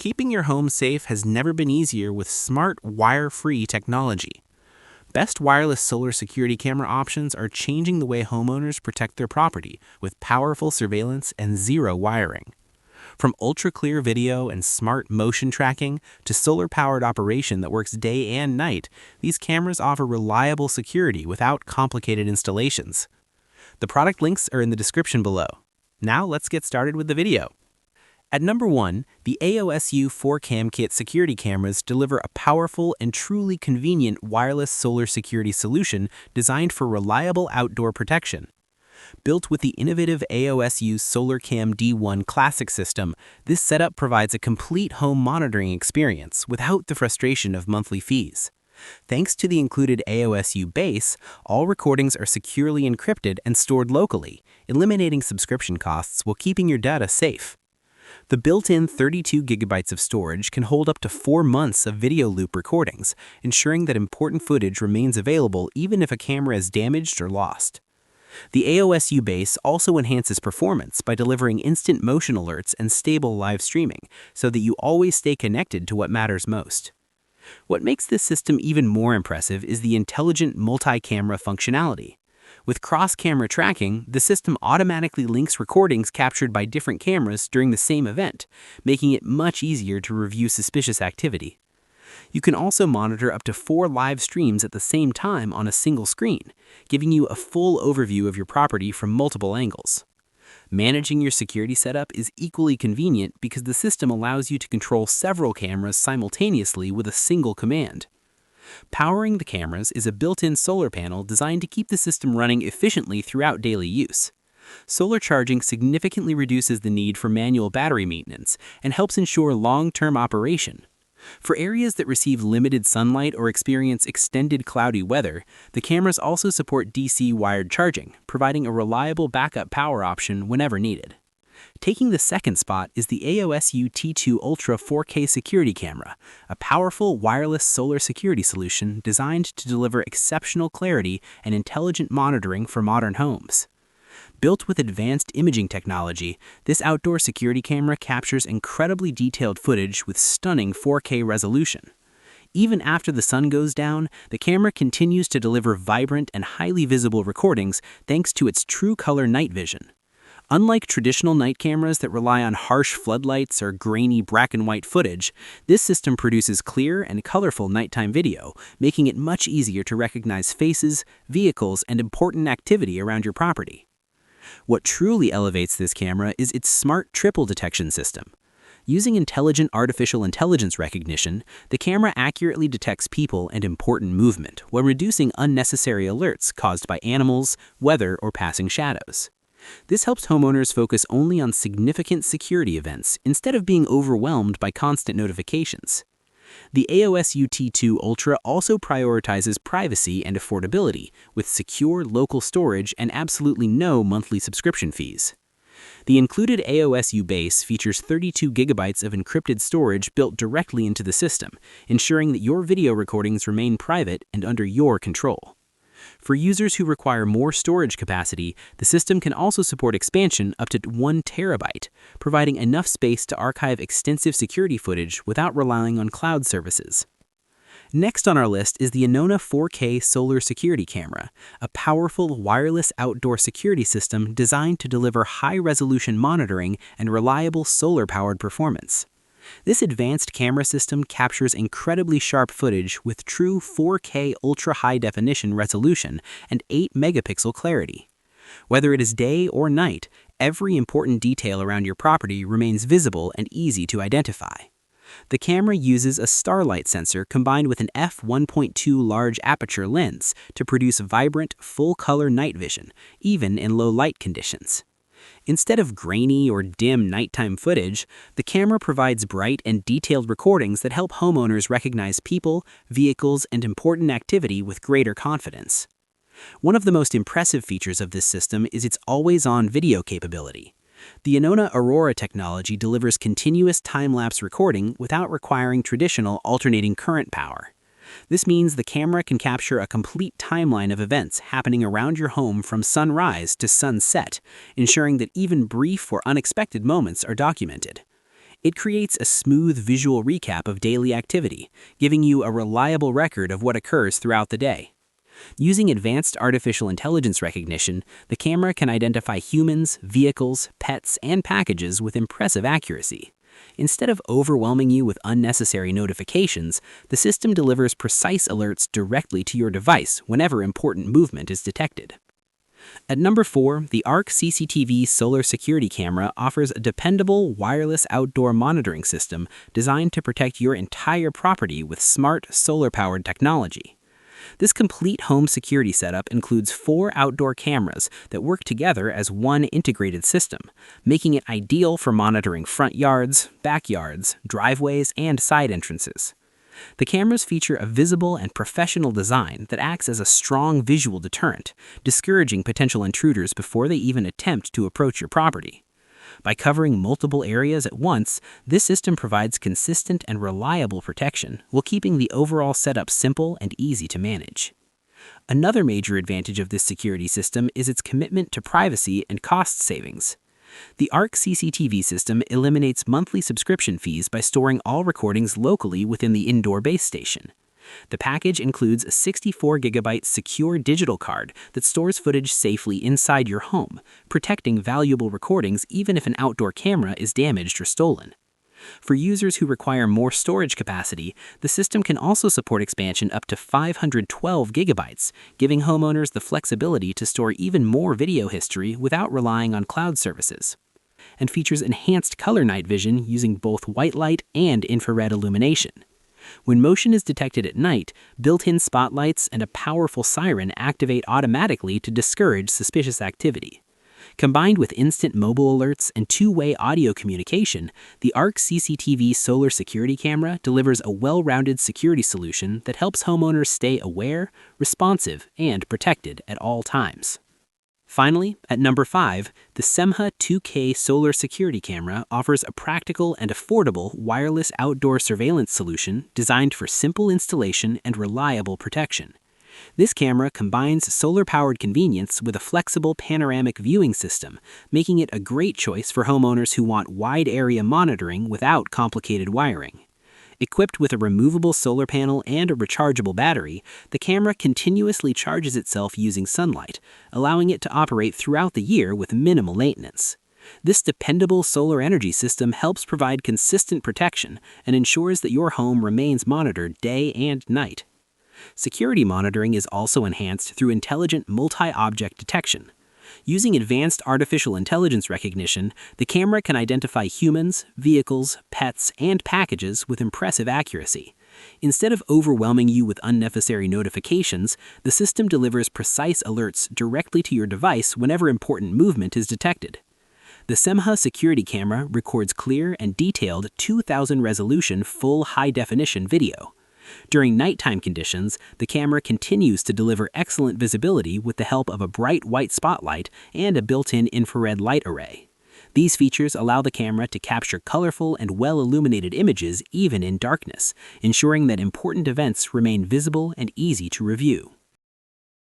Keeping your home safe has never been easier with smart, wire-free technology. Best wireless solar security camera options are changing the way homeowners protect their property with powerful surveillance and zero wiring. From ultra-clear video and smart motion tracking to solar-powered operation that works day and night, these cameras offer reliable security without complicated installations. The product links are in the description below. Now let's get started with the video. At number 1, the AOSU 4Cam Kit security cameras deliver a powerful and truly convenient wireless solar security solution designed for reliable outdoor protection. Built with the innovative AOSU SolarCam D1 Classic system, this setup provides a complete home monitoring experience without the frustration of monthly fees. Thanks to the included AOSU base, all recordings are securely encrypted and stored locally, eliminating subscription costs while keeping your data safe. The built-in 32 gigabytes of storage can hold up to 4 months of video loop recordings, ensuring that important footage remains available even if a camera is damaged or lost. The AOSU base also enhances performance by delivering instant motion alerts and stable live streaming, so that you always stay connected to what matters most. What makes this system even more impressive is the intelligent multi-camera functionality. With cross-camera tracking, the system automatically links recordings captured by different cameras during the same event, making it much easier to review suspicious activity. You can also monitor up to 4 live streams at the same time on a single screen, giving you a full overview of your property from multiple angles. Managing your security setup is equally convenient because the system allows you to control several cameras simultaneously with a single command. Powering the cameras is a built-in solar panel designed to keep the system running efficiently throughout daily use. Solar charging significantly reduces the need for manual battery maintenance and helps ensure long-term operation. For areas that receive limited sunlight or experience extended cloudy weather, the cameras also support DC wired charging, providing a reliable backup power option whenever needed. Taking the second spot is the AOSU T2 Ultra 4K security camera, a powerful wireless solar security solution designed to deliver exceptional clarity and intelligent monitoring for modern homes. Built with advanced imaging technology, this outdoor security camera captures incredibly detailed footage with stunning 4K resolution. Even after the sun goes down, the camera continues to deliver vibrant and highly visible recordings thanks to its true color night vision. Unlike traditional night cameras that rely on harsh floodlights or grainy black and white footage, this system produces clear and colorful nighttime video, making it much easier to recognize faces, vehicles, and important activity around your property. What truly elevates this camera is its smart triple detection system. Using intelligent artificial intelligence recognition, the camera accurately detects people and important movement while reducing unnecessary alerts caused by animals, weather, or passing shadows. This helps homeowners focus only on significant security events instead of being overwhelmed by constant notifications. The AOSU T2 Ultra also prioritizes privacy and affordability with secure local storage and absolutely no monthly subscription fees. The included AOSU base features 32 gigabytes of encrypted storage built directly into the system, ensuring that your video recordings remain private and under your control. For users who require more storage capacity, the system can also support expansion up to 1 terabyte, providing enough space to archive extensive security footage without relying on cloud services. Next on our list is the Anona 4K Solar Security Camera, a powerful wireless outdoor security system designed to deliver high-resolution monitoring and reliable solar-powered performance. This advanced camera system captures incredibly sharp footage with true 4K ultra-high-definition resolution and 8-megapixel clarity. Whether it is day or night, every important detail around your property remains visible and easy to identify. The camera uses a starlight sensor combined with an f1.2 large aperture lens to produce vibrant, full-color night vision, even in low-light conditions. Instead of grainy or dim nighttime footage, the camera provides bright and detailed recordings that help homeowners recognize people, vehicles, and important activity with greater confidence. One of the most impressive features of this system is its always-on video capability. The Anona Aurora technology delivers continuous time-lapse recording without requiring traditional alternating current power. This means the camera can capture a complete timeline of events happening around your home from sunrise to sunset, ensuring that even brief or unexpected moments are documented. It creates a smooth visual recap of daily activity, giving you a reliable record of what occurs throughout the day. Using advanced artificial intelligence recognition, the camera can identify humans, vehicles, pets, and packages with impressive accuracy. Instead of overwhelming you with unnecessary notifications, the system delivers precise alerts directly to your device whenever important movement is detected. At number 4, the ARCCTV solar security camera offers a dependable wireless outdoor monitoring system designed to protect your entire property with smart solar-powered technology. This complete home security setup includes 4 outdoor cameras that work together as one integrated system, making it ideal for monitoring front yards, backyards, driveways, and side entrances. The cameras feature a visible and professional design that acts as a strong visual deterrent, discouraging potential intruders before they even attempt to approach your property. By covering multiple areas at once, this system provides consistent and reliable protection while keeping the overall setup simple and easy to manage. Another major advantage of this security system is its commitment to privacy and cost savings. The ARCCTV system eliminates monthly subscription fees by storing all recordings locally within the indoor base station. The package includes a 64GB secure digital card that stores footage safely inside your home, protecting valuable recordings even if an outdoor camera is damaged or stolen. For users who require more storage capacity, the system can also support expansion up to 512GB, giving homeowners the flexibility to store even more video history without relying on cloud services. And features enhanced color night vision using both white light and infrared illumination. When motion is detected at night, built-in spotlights and a powerful siren activate automatically to discourage suspicious activity. Combined with instant mobile alerts and two-way audio communication, the ARCCTV solar security camera delivers a well-rounded security solution that helps homeowners stay aware, responsive, and protected at all times. Finally, at number 5, the SEHMUA 2K solar security camera offers a practical and affordable wireless outdoor surveillance solution designed for simple installation and reliable protection. This camera combines solar-powered convenience with a flexible panoramic viewing system, making it a great choice for homeowners who want wide-area monitoring without complicated wiring. Equipped with a removable solar panel and a rechargeable battery, the camera continuously charges itself using sunlight, allowing it to operate throughout the year with minimal maintenance. This dependable solar energy system helps provide consistent protection and ensures that your home remains monitored day and night. Security monitoring is also enhanced through intelligent multi-object detection. Using advanced artificial intelligence recognition, the camera can identify humans, vehicles, pets, and packages with impressive accuracy. Instead of overwhelming you with unnecessary notifications, the system delivers precise alerts directly to your device whenever important movement is detected. The SEHMUA security camera records clear and detailed 2000 resolution full high-definition video. During nighttime conditions, the camera continues to deliver excellent visibility with the help of a bright white spotlight and a built-in infrared light array. These features allow the camera to capture colorful and well-illuminated images even in darkness, ensuring that important events remain visible and easy to review.